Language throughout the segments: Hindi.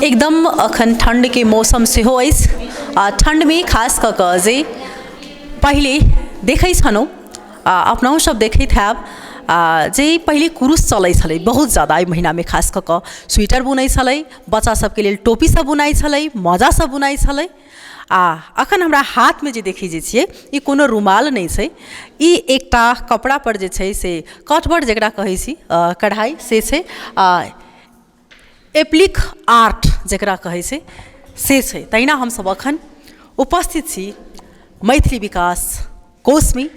एकदम अखन ठंड के मौसम से हो इस ठंड में खास कऽ कऽ जे पहले देखै छलहुँ अपनाहु सब देखैत हैब जे पहले कुरुस चलै छलै बहुत ज़्यादा एहि महीना में खास कऽ कऽ स्वेटर बुनै छलै बच्चा सबके लेल टोपी सब बुनाइ छलै मोजा सब बुनाइ छलै अखन हमरा हाथ में जे देखै जे छियै ई कोनो रुमाल नहीं छै ई एकटा कपड़ा पर जे छै से कटवर्क जेकरा कहै छी कढ़ाई से छै एप्लिक आर्ट जेकरा कहै छै से छै तहिना हमसब अखन उपस्थित छी मैथिली विकास कोष में।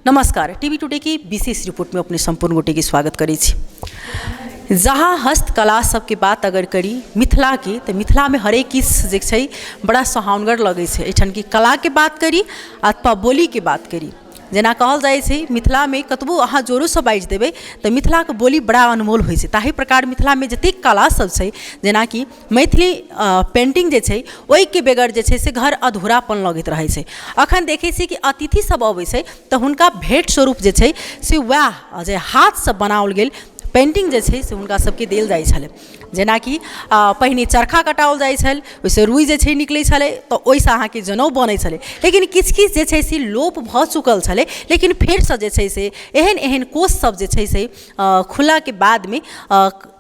नमस्कार, टीवी टुडे की विशेष रिपोर्ट में अपने संपूर्ण गोटे के स्वागत करै छी। जहाँ हस्तकला सबके बात अगर करी मिथिला की तो मिथिला में हरेक चीज जे छै बड़ा सुहावनगर लगै छै। एहिठाम की कला के बात करी अथवा बोली के बात करी जेना कहल जाइ छै मिथिला में कतबो अहाँ जोरो से बाजि देबै तऽ मिथिला के बोली बड़ा अनमोल होइ छै। ताहि प्रकार मिथिला में जतेक कला सब छै जेना कि मैथिली पेंटिंग जे छै ओहि के बगैर जे छै से घर अधूरापन लगैत रहै छै। अखन देखै छी कि अतिथि सब अबै छै तऽ हुनका भेंट स्वरूप जे छै से वएह जे हाथ से बनाओल गेल पेंटिंग जे छै से हुनका सबके देल जाइ छलै। जेना कि पहिने चरखा कटाओल जाइ छल ओहिसँ रुई जे छै निकलै छलै तऽ ओहिसँ अहाँके जनउ बनै छलै। लेकिन किछु किछु जे छै से लोप भऽ चुकल छलै लेकिन फेरसँ जे छै से एहन एहन कोष सब जे छै से खुललाके बादमे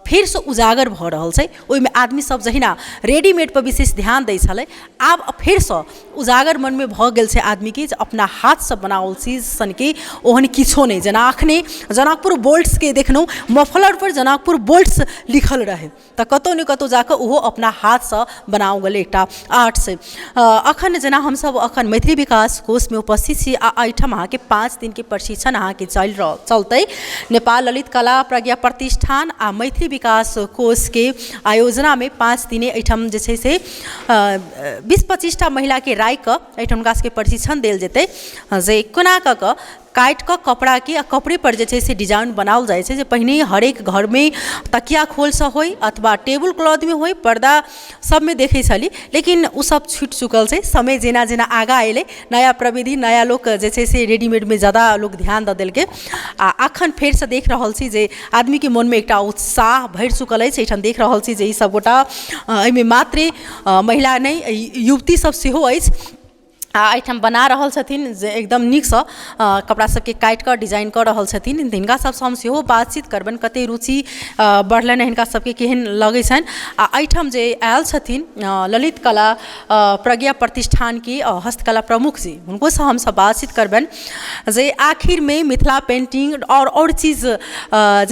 फिर से उजागर भऽ रहल छै। ओहिमे आदमी सब जहिना रेडीमेड पर विशेष ध्यान दै छलै आब फिर से उजागर मन में भऽ गेल छै आदमी के अपना हाथ से बनाओल चीज सनके ओहन किछो नहीं। जेना अखने जनकपुर बोल्ट्स के देखलहुँ मफलर पर जनकपुर बोल्ट्स लिखल रहे तऽ कतौ ने कतौ जाकर ओहो अपना हाथ से बनाओल गेल एकटा आर्ट से। अखन जेना हमसब अखन मैथिली विकास कोष में उपस्थित छी एहिठाम अहाँके 5 दिन के प्रशिक्षण अहाँके चलतै नेपाल ललित कला प्रज्ञा प्रतिष्ठान आ मैथिली विकास कोष के आयोजना में 5 दिने एहिठाम जे छै से 20-25 टा महिला के राय कऽ एहिठाम हुनका सबके प्रशिक्षण देल जेतै जे कोना कऽ काटि कऽ कपड़ा के कपड़े पर जे छै से डिजाइन बनाओल जाइ छै। जे पहिने हरेक घर में तकिया खोल से होय अथवा टेबुल क्लॉथ में होय पर्दा सब में देखै छली लेकिन उ सब छूट चुकल छै। समय जेना जेना आगा एलै नया प्रविधि नया लोग जे छै से रेडीमेड में ज़्यादा लोग ध्यान दऽ देलकै अखन फेर से देख रहल छी जे आदमी के मन में एकटा उत्साह भरि चुकल अछि। एहिठाम देख रहल छी जे ई सब गोटा एहिमे मात्र महिला नहीं युवती सब सेहो अछि एहिठाम बना रहल छथिन जे एकदम नीकसँ कपड़ा सबके काटि कऽ डिजाइन कऽ रहल छथिन। हिनका सबसँ हम सेहो बातचीत करबनि कते रुचि बढ़लनि हिनका सबके केहन लगै छनि। एहिठाम जे आयल छथिन ललित कला प्रज्ञा प्रतिष्ठान के हस्तकला प्रमुख जी हुनकोसँ हमसब बातचीत करबनि जे आखिर में मिथिला पेंटिंग और चीज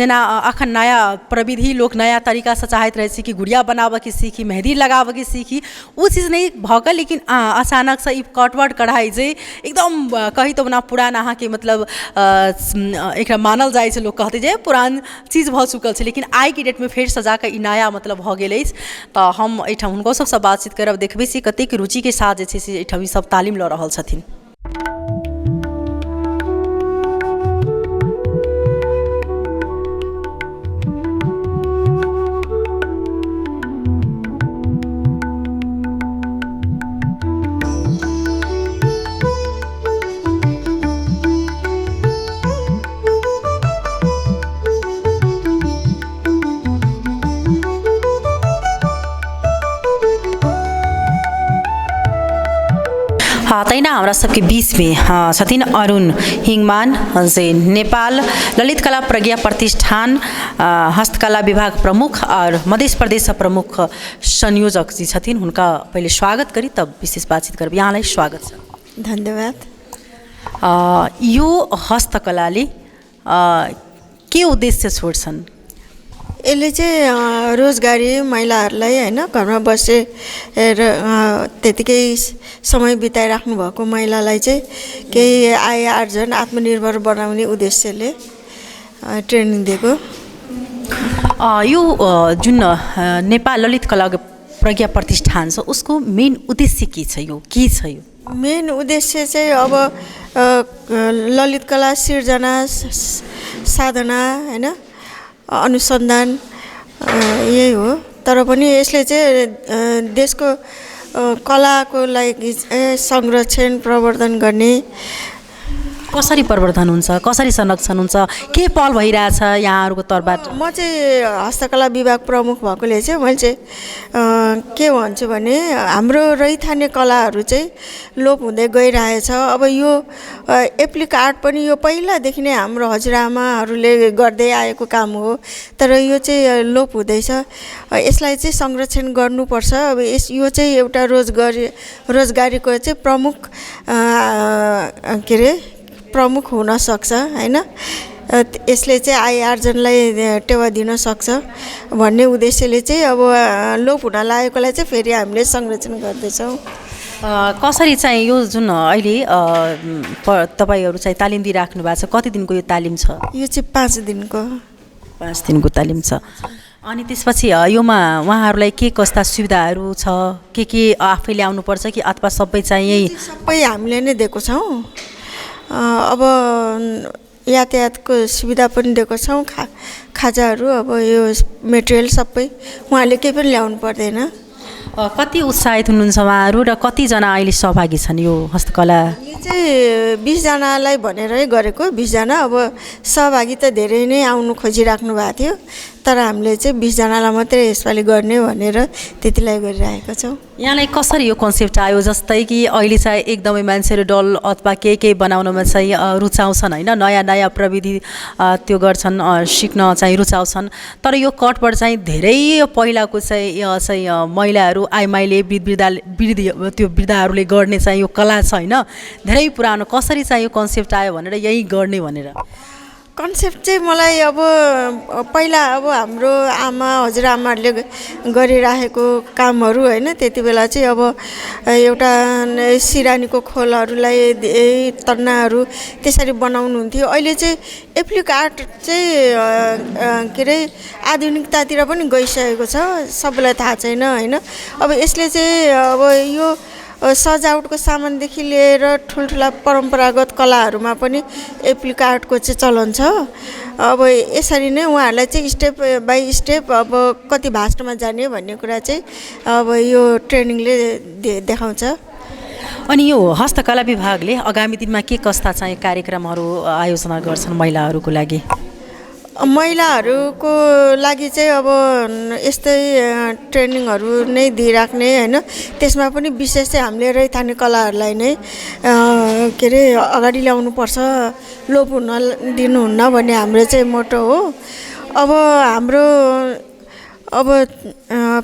जेना अखन नया प्रविधि लोक नया तरीका से चाहैत रहै छै कि गुड़िया बनाबऽ के सीखी मेहंदी लगाबऽ के सीखी ओ चीज नहीं भऽ गेल। लेकिन अचानक से ई कटवर्क कढ़ाई जे एकदम कही तो ना पुरान अहाँ के मतलब एकरा मानल जाइ छै लोक कहते जे पुरान चीज भऽ चुकल छै लेकिन आइ के डेट में फेर से जाकऽ ई नया मतलब भऽ गेल अछि। तऽ हम एहिठाम हुनको सबसँ बातचीत करब देखबै छी कतेक रुचि के साथ जे छै से एहिठाम ई सब तालीम लऽ रहल छथिन। तैना हमरा सबके बीच में छथिन अरुण हिंगमान जे नेपाल ललित कला प्रज्ञा प्रतिष्ठान हस्तकला विभाग प्रमुख और मध्य प्रदेश प्रमुख संयोजक जी छथिन। हुनका पहले स्वागत करी तब विशेष बातचीत करब। यहाँलाई स्वागत छ। धन्यवाद। यो हस्तकलाले के उद्देश्य छोड्छन्? यसले चाहिँ रोजगारी महिलाहरूलाई हैन घरमा बसेर त्यतिकै समय बिताइराख्नु भएको महिलालाई चाहिँ केही आय आर्जन आत्मनिर्भर बनाउने उद्देश्यले ट्रेनिङ दिएको। यो जुन नेपाल ललित कला प्रज्ञा प्रतिष्ठान छ उसको मेन उद्देश्य के छ? यो के छ? यो मेन उद्देश्य चाहिँ अब ललित कला सिर्जना साधना हैन अनुसन्धान यही हो। तर पनि यसले चाहिँ देशको कलाको लागि संरक्षण प्रवर्धन गर्ने कसरी प्रवर्धन हुन्छ, कसरी संरक्षण हुन्छ, के पहल भइरहेछ यहाँहरूको तर्फबाट? म चाहिँ हस्तकला विभाग प्रमुख भएकोले चाहिँ मैले चाहिँ के भन्छु भने हाम्रो रैथाने कलाहरू चाहिँ लोप हुँदै गइरहेछ। अब यो एप्लिक आर्ट पनि यो पहिलादेखि नै हाम्रो हजुरआमाहरूले गर्दै आएको काम हो, तर यो चाहिँ लोप हुँदैछ। यसलाई चाहिँ संरक्षण गर्नुपर्छ। अब यो चाहिँ एउटा रोजगारीको चाहिँ प्रमुख के अरे प्रमुख हुन सक्छ हैन। यसले चाहिँ आय आर्जनलाई टेवा दिन सक्छ भन्ने उद्देश्यले चाहिँ अब लोप हुन लागेकोलाई चाहिँ फेरि हामीले संरक्षण गर्दैछौँ। कसरी चाहिँ यो जुन अहिले तपाईँहरू चाहिँ तालिम दिइराख्नु भएको छ, कति दिनको यो तालिम छ? यो चाहिँ 5 दिनको 5 दिनको तालिम छ। अनि त्यसपछि योमा उहाँहरूलाई के कस्ता सुविधाहरू छ, के आफैले आउनुपर्छ कि अथवा सबै चाहिँ यही? सबै हामीले नै दिएको छौँ। अब यातायातको सुविधा पनि दिएको छौँ, खाजाहरू, अब यो मेटेरियल सबै उहाँले केही पनि ल्याउनु पर्दैन। कति उत्साहित हुनुहुन्छ उहाँहरू र कतिजना अहिले सहभागी छन् यो हस्तकला? यो चाहिँ 20 जनालाई भनेरै गरेको, 20 जना। अब सहभागी त धेरै नै आउनु खोजिराख्नु भएको थियो, तर हामीले चाहिँ 20 जनालाई मात्रै यसपालि गर्ने भनेर त्यतिलाई गरिरहेका छौँ। यहाँलाई कसरी यो कन्सेप्ट आयो? जस्तै कि अहिले चाहिँ एकदमै मान्छेहरू डल अथवा के बनाउनमा चाहिँ रुचाउँछन् होइन, नयाँ प्रविधि त्यो गर्छन्, सिक्न चाहिँ रुचाउँछन्। तर यो कटबाट चाहिँ धेरै पहिलाको चाहिँ महिलाहरू आइमाईले त्यो वृद्धाहरूले गर्ने चाहिँ यो कला छ होइन, धेरै पुरानो। कसरी चाहिँ यो कन्सेप्ट आयो भनेर यही गर्ने भनेर? कन्सेप्ट चाहिँ मलाई अब पहिला अब हाम्रो हजुरआमाहरूले गरिराखेको कामहरू होइन, त्यति बेला चाहिँ अब एउटा सिरानीको खोलहरूलाई तन्नाहरू त्यसरी बनाउनुहुन्थ्यो। अहिले चाहिँ एप्लिक आर्ट चाहिँ के अरे आधुनिकतातिर पनि गइसकेको छ, सबैलाई थाहा छैन होइन। अब यसले चाहिँ अब यो सजावटको सामानदेखि लिएर ठुल्ठुला परम्परागत कलाहरूमा पनि एप्लिक आर्टको चाहिँ चलन छ। अब यसरी नै उहाँहरूलाई चाहिँ स्टेप बाई स्टेप अब कति भास्टमा जाने भन्ने कुरा चाहिँ अब यो ट्रेनिङले देखाउँछ। अनि यो हस्तकला विभागले आगामी दिनमा के कस्ता चाहिँ कार्यक्रमहरू आयोजना गर्छन् महिलाहरूको लागि? महिलाहरूको लागि चाहिँ अब यस्तै ट्रेनिङहरू नै दिइराख्ने होइन, त्यसमा पनि विशेष चाहिँ हामीले रैथाने कलाहरूलाई नै के अरे अगाडि ल्याउनुपर्छ, लोप हुन दिनुहुन्न भन्ने हाम्रो चाहिँ मोटो हो। अब हाम्रो अब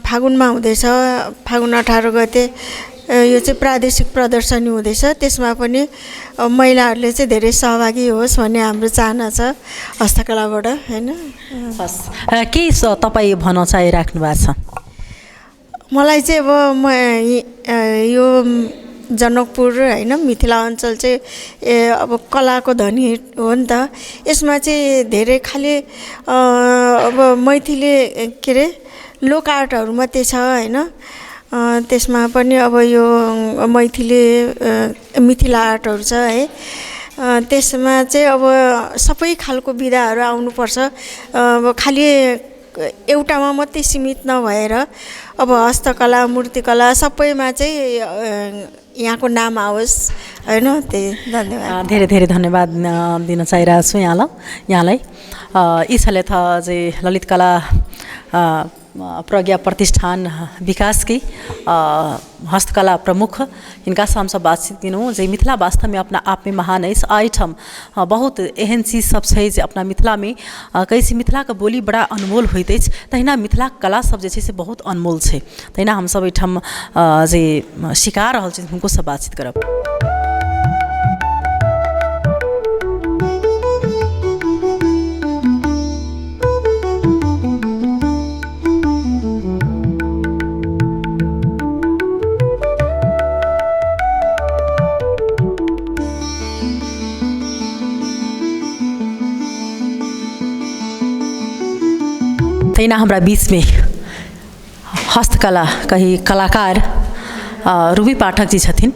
फागुनमा हुँदैछ, फागुन 18 गते यो चाहिँ प्रादेशिक प्रदर्शनी हुँदैछ, त्यसमा पनि महिलाहरूले चाहिँ धेरै सहभागी होस् भन्ने हाम्रो चाहना छ हस्तकलाबाट होइन। हस्, के तपाईँ भन्न चाहिराख्नु भएको छ? मलाई चाहिँ अब यो जनकपुर होइन, मिथिला अञ्चल चाहिँ अब कलाको धनी हो नि त। यसमा चाहिँ धेरै खालि अब मैथिली के अरे लोक आर्टहरू मात्रै छ होइन। त्यसमा पनि अब यो मैथिली मिथिला आर्टहरू छ है। त्यसमा चाहिँ अब सबै खालको विधाहरू आउनुपर्छ, अब खालि एउटामा मात्रै सीमित नभएर अब हस्तकला मूर्तिकला सबैमा चाहिँ यहाँको नाम आओस् होइन। त्यही धन्यवाद। धेरै धेरै धन्यवाद दिन चाहिरहेको छु यहाँलाई। इच्छाले था चाहिँ ललित कला प्रज्ञा प्रतिष्ठान विकास की हस्तकला प्रमुख, इनका से हम सब बातचीत किनूँ जे मिथिला वास्तव में अपना आप में महान है। आइटम बहुत एहन चीज सब है जे अपना मिथिला में कैसे मिथिला का बोली बड़ा अनमोल होते तहिना मिथिला कला सब जे से बहुत अनमोल है, तहिना हम सब एठम जे सिखा रहा उनको सब बातचीत करब। तैना हमारा बीच में हस्तकला कही कलाकार रूबी पाठक जी छथिन।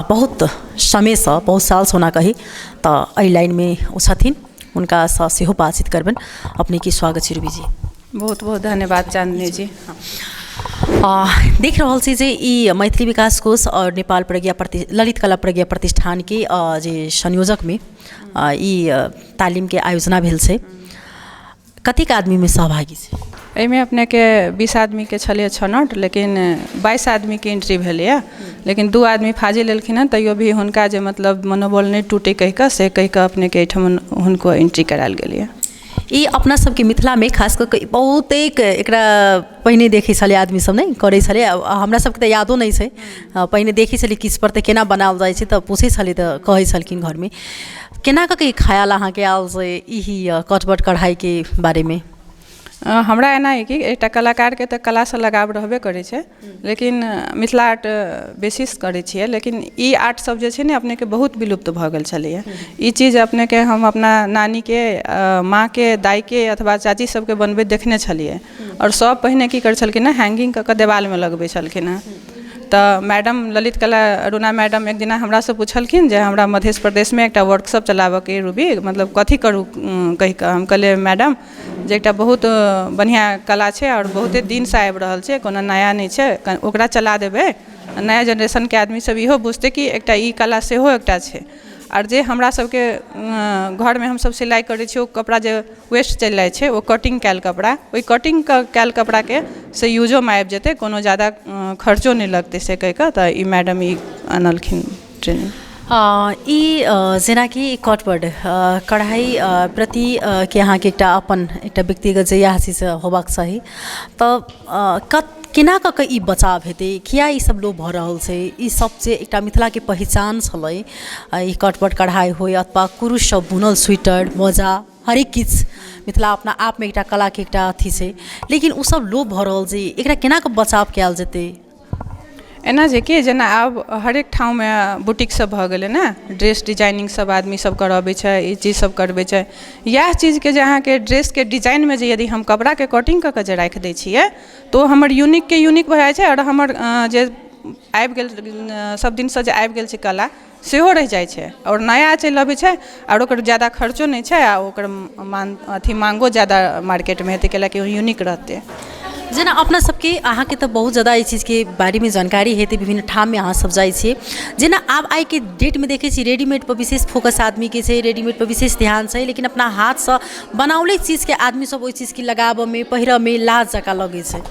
बहुत समय से बहुत साल सोना कही तो अई लाइन में उ छथिन, उनका से हो बातचीत करबन। अपने की स्वागत है रूबी जी। बहुत बहुत धन्यवाद चांदनी जी। देख रहल छी जे ई मैथिली विकास कोष और नेपाल ललित कला प्रज्ञा प्रतिष्ठान के जे संयोजक में ई तालीम के आयोजना भेल छै। कतेक आदमी में सहभागी छै? एहिमे अपने के 20 आदमी के छलिए छनौट, लेकिन 22 आदमी के एंट्री भेलै, लेकिन 2 आदमी फाजिल लेलखिन हँ, तैयो भी हुनका जे मतलब मनोबल नहीं टूटे कहि कऽ अपने के एहिठाम हुनको एंट्री करायल गेलै। ई अपना सबके मिथिला में खास कऽ के बहुतेक एकरा पहिने देखै छलै आदमी सब नहीं करै छलै। हमरा सबके तऽ यादो नहीं छै, पहिने देखै छलै किस पर तऽ केना बनाओल जाइ छै, तऽ पूछै छलै तऽ कहै छलखिन घर में। केना कऽ के ख्याल अहाँके आयल से ई कटबट कढ़ाई के बारे में? हमरा एना है कि एक कलाकार के तो कला से लगाव रहबे करे छे, लेकिन मिथिला आर्ट बेसी करे छिए, लेकिन ई आर्ट सब जे छे ने अपने के बहुत विलुप्त भ गेल छलिए। ई चीज अपने के हम अपना नानी के, माँ के, दाई के अथवा चाची सबके बनबैत देखने छलिए, और सब पहिने की करे छलखिन ना, हैंगिंग कऽ देवाल में लगबै छलखिन हँ। तो मैडम ललित कला अरुणा मैडम एक दिन हमरा से पूछलखिन जे हमरा मध्य प्रदेश में एक वर्कशॉप चलाबऽ के रूबी, मतलब कथी करूँ कहि कऽ। हम कहलिए मैडम जे एक बहुत बढ़िया कला है और बहुते दिन से आबि रहल छै, कोनो नया नहीं छै, ओकरा चला देबै, नया जनरेशन के आदमी सब इहो बुझते कि एकटा ई कला सेहो एकटा छै। और जे हमरा सबके घर में हम सब सिलाई करै छी, ओ कपड़ा जे वेस्ट चलि जाइ छै, ओ कटिंग कैल कपड़ा, ओई कटिंग कैल कपड़ा के से यूजो में आबि जेतै, कोनो ज़्यादा खर्चो नहीं लगतै से कहि कऽ। तऽ ई मैडम ई आनलखिन ट्रेनिंग। ई जेनाकि कटबर्ड कढ़ाई प्रति के अहाँके एकटा अपन एकटा व्यक्तिगत जे इएह चीज होबाक चाही, तऽ केना कऽ के ई बचाव हेतै? किया ई सब लोप भऽ रहल छै? ई सब जे एकटा मिथिला के पहचान छलै, ई कटबर्ड कढ़ाई होय अथवा कुरुश सब बुनल स्वेटर मोजा हरेक किछु मिथिला अपना आप में एकटा कला के एकटा अथी छै, लेकिन उ सब लोप भऽ रहल छै। एकरा केना कऽ बचाव कयल जेतै? एना जे कि जेना आब हरेक ठाव में बुटीक सब भऽ गेलै ना, ड्रेस डिजाइनिंग सब आदमी सब करबै छै, ई चीज सब करबै छै। इएह चीज के जे अहाँके ड्रेस के डिजाइन में जे यदि हम कपड़ा के कटिंग कऽ के जे राखि दै छियै, तो हमर यूनिक के यूनिक भऽ जाइ छै, और हमर जे आबि गेल सब दिन से जे आबि गेल छै कला सेहो रहि जाइ छै, और नया चलि अबै छै, और ओकर ज़्यादा खर्चो नहीं छै, आ ओकर मांगो ज़्यादा मार्केट में हेतै, कैलाकि यूनिक रहतै। जेना अपना सबके अहाँके तऽ बहुत ज़्यादा ई चीज़ के बारे में जानकारी हेतै, विभिन्न ठाम में अहाँ सब जाइ छियै। जेना आब आइ के डेट में देखै छी रेडीमेड पर विशेष फोकस आदमी के छै, रेडीमेड पर विशेष ध्यान छै, लेकिन अपना हाथ से बनाओले चीज़ के आदमी सब ओहि चीज़ के लगाबऽ में पहिरऽ में लाज जकाँ लगै छै।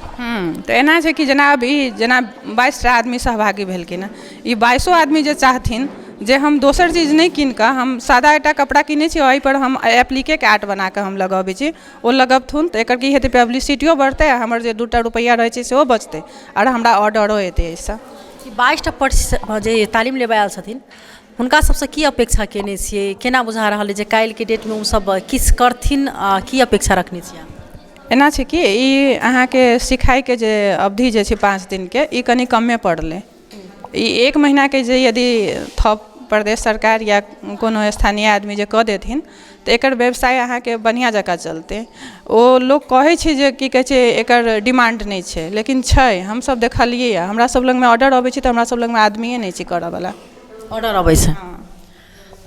तो एना छै कि जेना अब ई जेना 22 टा आदमी सहभागी भेलखिन हँ, ई 22 आदमी जे चाहथिन जे हम दोसर चीज़ नहीं कीन कऽ, हम सादा एकटा कपड़ा किनै छी, ओहि पर हम एप्लीके आर्ट बना कऽ हम लगबै छी, ओ लगबथुन तऽ एकर की हेतै, पब्लिसिटियो बढ़तै, हमर जे 2 रुपैया रहै छै सेहो बचतै, और हमरा ऑर्डरो एतै। एहिसँ 22 टा जे तालीम लेबै आयल छथिन, हुनका सबसे की अपेक्षा केने छियै? केना बुझा रहल है जे काल्हि के डेट में ओ सब किछु करथिन? की अपेक्षा रखने छियै? एना छै कि ई अहाँके सिखाई के जे अवधि जे छै 5 दिन के, ई कनी कमे पड़लै। ई 1 महीना के जे यदि थप प्रदेश सरकार या कोनो स्थानीय आदमी जे कऽ देथिन, तऽ एकर व्यवसाय अहाँके बढ़िया जकाँ चलतै। ओ लोग कहै छै जे की कहै छै एकर डिमांड नहीं छै, लेकिन छै, हम सब देखलियै। हमरा सब लग में ऑर्डर अबै छै, तऽ हमरा सब लग में आदमीये नहीं छै करऽ वाला। ऑर्डर अबै छै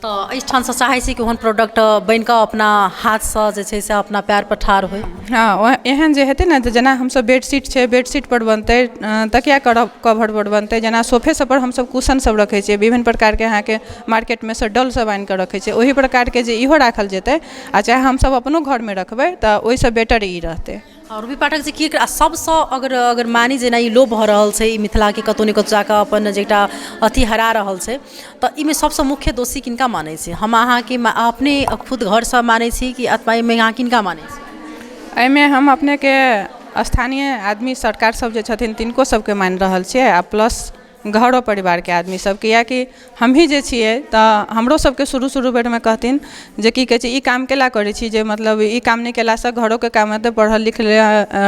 तो एहिठाम से चाहै छी कि ओहन प्रोडक्ट बन कऽ अपना हाथ से जे छै से अपना पैर पर ठाढ़ होय। हाँ, एहन जे हेतै ने, तऽ जेना हमसब बेडशीट छै, बेडशीट पर बनतै, तकिया कवर पर बनतै, जेना सोफे सब पर हमसब कुशन सब रखै छियै, विभिन्न प्रकार के अहाँके मार्केट में से डल सब आनि कऽ रखै छियै, ओही प्रकार के जे इहो राखल जेतै, आ चाहे हमसब अपनो घर में रखबै, तऽ ओहिसँ बेटर ई रहतै। और भी पाठक जी की सबसे अगर मानी जेना ई लोप भऽ रहल छै, ई मिथिला के कतौ ने कतौ जाकऽ अपन जे एकटा अथी हरा रहल छै, तऽ इमे सबसे मुख्य दोषी किनका मानै छी? हम अहाँ के अपने खुद घर से मानै छी कि अथवा एहिमे अहाँ किनका मानै छी? एहिमे हम अपने के स्थानीय आदमी सरकार सब जे छथिन तिनको सबके मानि रहल छियै, आ प्लस घरो परिवार के आदमी सब, कियाकि हम ही जे छियै तऽ हमरो सबके शुरू बेर में कहथिन जे की कहै छै ई काम केला करै छी, जे मतलब ई काम नहीं केलासँ घरो के काम हेतै, पढ़ल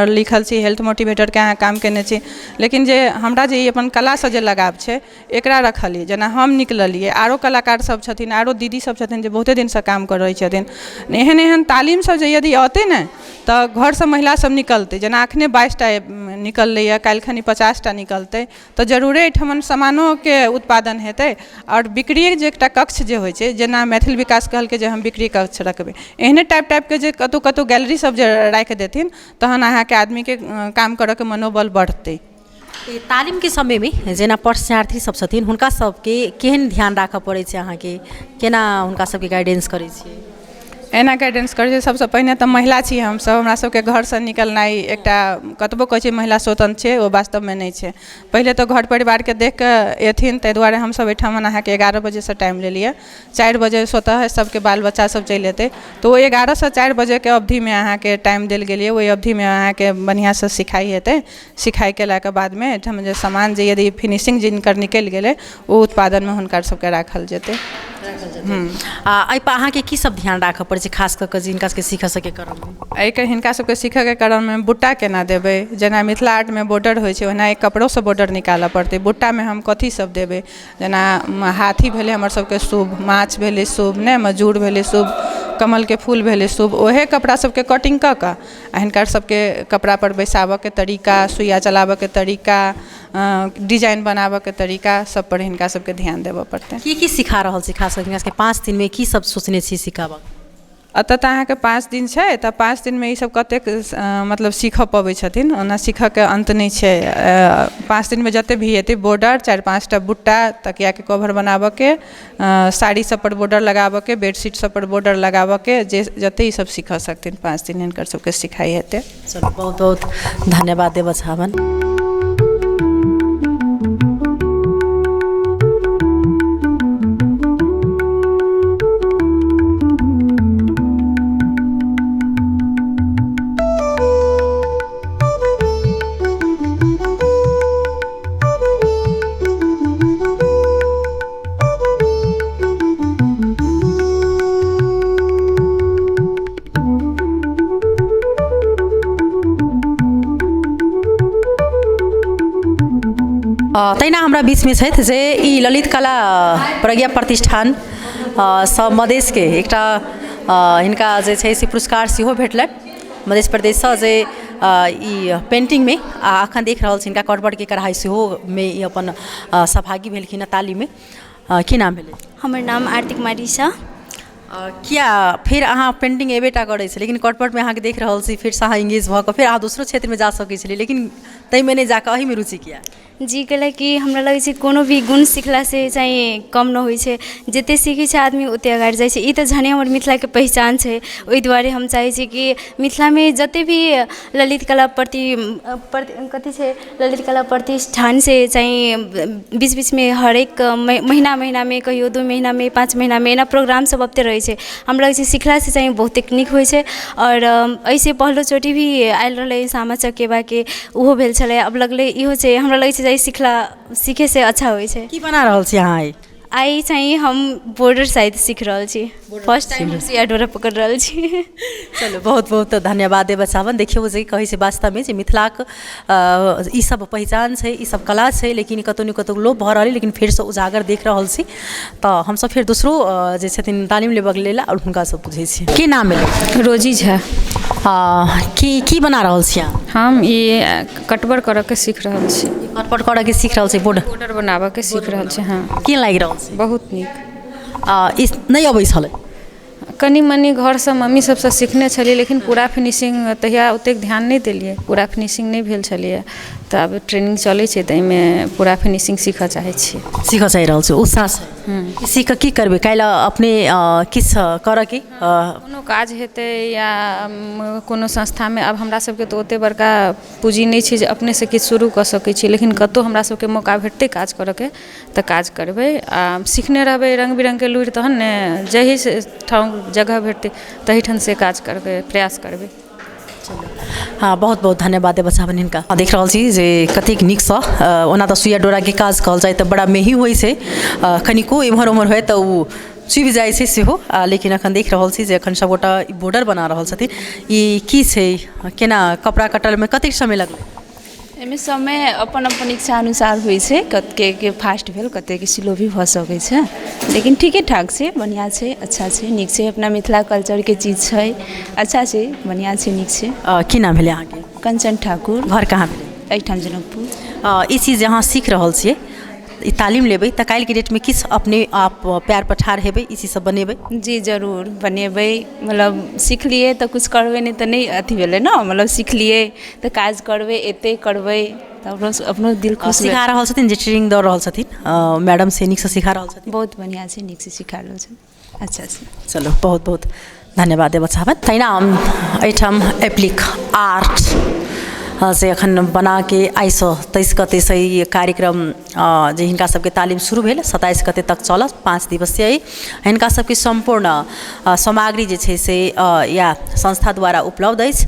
लिखल छी, हेल्थ मोटिवेटर के अहाँ काम केने छी, लेकिन जे हमरा जे ई अपन कला से जे लगाव छै एकरा रखलियै। जेना हम निकललियै, आरो कलाकार सब छथिन, आरो दीदी सब छथिन जे बहुते दिन से काम कर रहै छथिन, एहन तालीम सब जे यदि औतै ने, तऽ घर से महिला सब निकलतै। जेना अखने 22 टा निकललै, काल्हि खनी 50 टा निकलतै, तऽ जरूरे एहिठमन सामानो के उत्पादन हेतै, और बिक्री जे एकटा कक्ष जे होइ छै, जेना मैथिल विकास कहलकै जे हम बिक्री कक्ष रखबै, एहने टाइप के जे कतौ गैलरी सब जे राखि देथिन, तहन अहाँके आदमी के काम करऽ के मनोबल बढ़तै। तालीम के समय में जेना परीक्षार्थी सब छथिन हुनका सबके केहन ध्यान राखऽ पड़ै छै अहाँके, केना हुनका सबके गाइडेंस करै छियै? एना गाइडेंस करै छै सबसँ पहिने तऽ महिला छी हमसब, हमरा सबके घरसँ निकलनाइ एकटा कतबो कहै छै महिला स्वतंत्र छै ओ वास्तवमे नहि छै। पहिले तऽ घर परिवारके देख कऽ एथिन, ताहि दुआरे हमसब एहिठाम अहाँके 11 बजेसँ टाइम लेलिए। 4 बजे स्वतः सबके बाल बच्चा सब चलि एतै, तऽ ओ 11 सँ 4 बजेके अवधिमे अहाँके टाइम देल गेलिए। ओहि अवधिमे अहाँके बढ़िआँसँ सिखाइ हेतै। सिखाइ केलाके बादमे एहिठाम जे सामान जे यदि फिनिशिंग जिनकर निकलि गेलै ओ उत्पादनमे हुनकर सबके राखल जेतै। एहिपर अहाँके की सब ध्यान राखऽ पड़ै छै, खास कऽ कऽ जिनका सबके सीखऽ सके क्रममे? एहिके हिनका सबके सीखऽके क्रममे बुट्टा केना देबै, जेना मिथिला आर्टमे बॉर्डर होइ छै ओहिना एक कपड़ोसँ बॉर्डर निकालऽ पड़तै। बुट्टामे हम कथी सब देबै, जेना हाथी भेलै हमर सबके शुभ, माछ भेलै शुभ, ने मजूर भेलै शुभ, कमलके फूल भेलै शुभ। ओहे कपड़ा सबके कटिंग कऽ कऽ आ हिनकर सबके कपड़ापर बैसाबऽके तरीका, सुइया चलाबऽके तरीका, डिजाइन बनाबऽके तरीका सब पर हिनका सबके ध्यान देबऽ पड़तै। की सिखा रहल छी खास कऽ हिनका सबके 5 दिनमे की सब सोचने छी सिखाबऽ? एतऽ तऽ अहाँके 5 दिन छै, तऽ 5 दिनमे ई सब कतेक मतलब सीखऽ पबै छथिन, ओना सीखऽके अन्त नहि छै। 5 दिनमे जतेक भी हेतै बॉर्डर, 4-5 टा बुट्टा, तकियाके कवर बनाबऽके, साड़ी सब पर बॉर्डर लगाबऽके, बेडशीट सब पर बॉर्डर लगाबऽके, जे जतेक ई सब सीखऽ सकथिन 5 दिन हिनकर सबके सिखाइ हेतै। चलू बहुत बहुत धन्यवाद देबऽ चाहबनि। तहिना हमरा बीचमे छथि जे ई ललित कला प्रज्ञा प्रतिष्ठान सब मधेशके एकटा हिनका जे छै से पुरस्कार सेहो भेटलनि मध्य प्रदेशसँ, जे ई पेंटिंगमे आ एखन देख रहल छी हिनका कटबरके कढ़ाइ सेहोमे ई अपन सहभागी भेलखिन हँ तालीममे। की नाम भेलै? हमर नाम आरती कुमारी झा। किया फिर अहाँ पेंटिंग एबेटा करै छी, लेकिन कटपटमे अहाँके देख रहल छी फिरसँ अहाँ इंगेज भऽ कऽ फेर अहाँ दोसरो क्षेत्रमे जा सकै छलियै, लेकिन ताहिमे नहि जाकऽ एहिमे रुचि किया? जी कैला कि हमरा लगै छै कोनो भी गुण सिखलासँ चाहिँ कम न होइ छै, जतेक सीखै छै आदमी ओतेक अगाडि जाइ छै। ई तऽ झने हमर मिथिलाके पहिचान छै, ओहि दुआरे हम चाहै छी कि मिथिलामे जतेक भी ललित कला कथी छै ललित कला प्रतिष्ठानसँ चाहिँ बीच बीचमे हरेक महीनामे कहियो 2 महीनामे 5 महीनामे एना प्रोग्राम सब अबिते रहै छै। हमरा लगै छै सिखलासँ चाहिँ बहुते नीक होइ छै। आओर एहिसँ पहिलो चोटि भी आयल रहलै सामा चकेबाके, ओहो भेल छलै। अब लगलै इहो छै, हमरा लगै छै सीखे से अच्छा होइ छै। की बना रहल छी अहाँ? आई चाहिँ हम बॉर्डर साइड सीख रहल छी, फर्स्ट टाइम हम सुइया डोरा पकड़ रहल छी। चलो बहुत बहुत धन्यवाद देबऽ चाहबनि। देखियौ जे कहै छै वास्तवमे जे मिथिलाक ई सब पहिचान छै, ई सब कला छै, लेकिन कतौ ने कतौ लोप भऽ रहल है, लेकिन फेरसँ उजागर देख रहल छी। तऽ हमसब फेर दोसरो जे छथिन तालीम लेबऽ लेल आओर हुनका सब पूछै छी। की नाम भेलै? रोजी झा। की बना रहल छी अहाँ? हम ई कटवर करऽके सीख रहल छी। कटवर करऽके सीख रहल छी, बॉर्डर बनाबऽके सीख रहल छी। हाँ, की लागि रहल छै? बहुत नीक। ई नहि अबै छलै? कनि मनि घरसँ मम्मी सबसँ सिखने छलियै, लेकिन पूरा फिनिशिंग तहिया ओतेक ध्यान नहि देलियै, पूरा फिनिशिंग नहि भेल छलियै। तऽ आब ट्रेनिंग चलै छै, तऽ एहिमे पूरा फिनिशिंग सीखऽ चाहै छियै। सीखऽ चाहि रहल छी उत्साहसँ? सीख कऽ की करबै? काल्हि अपने किछु करऽके कोनो काज हेतै या कोनो संस्थामे। आब हमरा सबके तऽ ओतेक बड़का पूँजी नहि छै जे अपनेसँ किछु शुरू कऽ सकै छी, लेकिन कतहु हमरा सबके मौका भेटतै काज करऽके तऽ काज करबै। आ सिखने रहबै रङ्ग बिरङ्गके लुरि, तहन ने जाहि ठाम जगह भेटतै तही ठाम से काज करबै, प्रयास करबै। हाँ, बहुत बहुत धन्यवाद देबऽ चाहबनि हिनका। देख रहल छी जे कतेक नीकसँ, ओना तऽ सुइया डोराके काज कहल जाय तऽ बड़ा मेही होइ छै, कनिको एम्हर ओम्हर होइ तऽ ओ चुभि जाइ छै सेहो। लेकिन एखन देख रहल छी जे एखन सबगोटा बॉर्डर बना रहल छथिन। ई की छै, केना कपड़ा कटलमे कतेक समय लगलै? एहिमे समय अपन अपन इच्छा अनुसार होइ छै, कतेकके फास्ट भेल, कतेकके स्लो भी भऽ सकै छै, लेकिन ठीके ठाक छै, बढ़िआँ छै, अच्छा छै, नीक छै। अपना मिथिला कल्चरके चीज छै, अच्छा छै, बढ़िआँ छै, नीक छै। की नाम भेलै अहाँके? कंचन ठाकुर। घर कहाँ भेलै? एहिठाम जनकपुर। ई चीज अहाँ सीख रहल छियै, ई तालीम लेबै तऽ काल्हिके डेटमे किछु अपने आप पैर पर ठाढ़ हेबै, ई चीज सब बनेबै? जी जरूर बनेबै। मतलब सिखलिए तऽ किछु करबै, नहि तऽ नहि अथी भेलै ने। मतलब सिखलिए तऽ काज करबै, एतै करबै, तऽ अपनो दिल खुश सिखा रहल छथिन जे ट्रेनिंग दऽ रहल छथिन मैडम से नीकसँ सिखा रहल छथिन। बहुत बढ़िआँ छै, नीकसँ सिखा रहल छै, अच्छा छै। चलो बहुत बहुत धन्यवाद देबऽ चाहब। तहिना हम एहिठाम एप्लिक आर्ट से अखन बना के 23 गते से ई कार्यक्रम जे हिनका सबके तालीम शुरू भेल 27 गते तक चलत, 5 दिवसीय हिनका सबके सम्पूर्ण सामग्री जे छै से या संस्था द्वारा उपलब्ध अछि।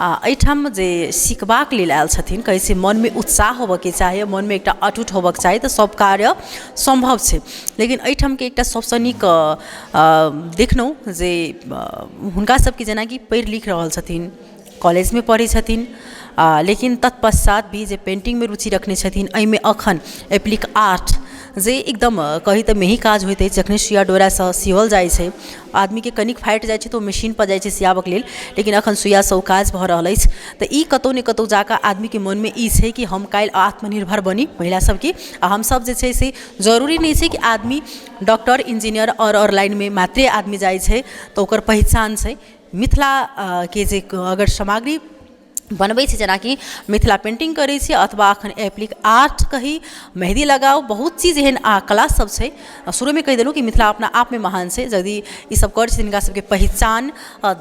एहिठाम जे सिखबाक लेल आयल छथिन कहै छै मनमे उत्साह होबऽके चाही, मनमे एकटा अटूट होबऽके चाही तऽ सब कार्य सम्भव छै। लेकिन एहिठामके एकटा सबसँ नीक देखलहुँ जे हुनका सबके जेनाकि पढ़ि लिख रहल छथिन, कॉलेजमे पढ़ै छथिन, लेकिन तत्पश्चात भी जे पेंटिंगमे रुचि रखने छथिन, एहिमे अखन एप्लिक आर्ट जे एकदम कही तऽ मेही काज होइत अछि। जखने सुइया डोरासँ सियल जाइ छै, आदमीके कनिक फाटि जाइ छै तऽ ओ मशीनपर जाइ छै सियाबक लेल, लेकिन अखन सुइयासँ ओ काज भऽ रहल अछि। तऽ ई कतहु ने कतहु जाकऽ आदमीके मनमे ई छै कि हम काल्हि आत्मनिर्भर बनी महिला सबके। आ हमसब जे छै से जरूरी नहि छै कि आदमी डॉक्टर इंजीनियर और लाइनमे मात्रे आदमी जाइ छै तऽ ओकर पहिचान छै। मिथिला के जे अगर सामग्री बनबै छै, जेनाकि मिथिला पेंटिंग करै छै अथवा अखन एप्लिक आर्ट कही, मेहंदी लगाओ, बहुत चीज एहन कला सब छै। शुरूमे कहि देलहुँ कि मिथिला अपना आपमे महान छै। यदि ई सब करै छै हिनका सबके पहिचान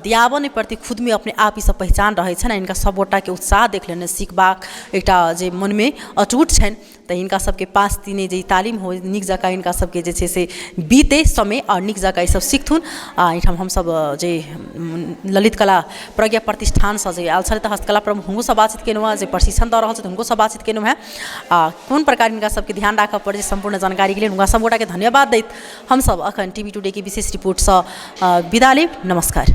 दियाबन प्रति खुदमे अपने आप ई सब पहिचान रहै छनि। हिनका सब गोटाके उत्साह देख लेने सिखबाक एकटा जे मनमे अटूट छनि, तऽ हिनका सबके 5 दिने जे तालीम हो नीक जकाँ हिनका सबके जे छै से बीते समय और नीक जकाँ ई सब सिखथुन। एहिठाम हमसब जे ललित कला प्रज्ञा प्रतिष्ठानसँ जे आयल छथि हस्तकला प्रमुख हुनको बातचीत केलहुँ हँ, जे प्रशिक्षण दऽ रहल छथि हुनको बातचीत केलहुँ हँ। कोन प्रकार हिनका सबके ध्यान राखऽ पड़ै छै सम्पूर्ण जानकारीके लेल हुनका सब गोटाके धन्यवाद दैत हमसब अखन टीवी टुडे के विशेष रिपोर्टसँ विदा लेब। नमस्कार।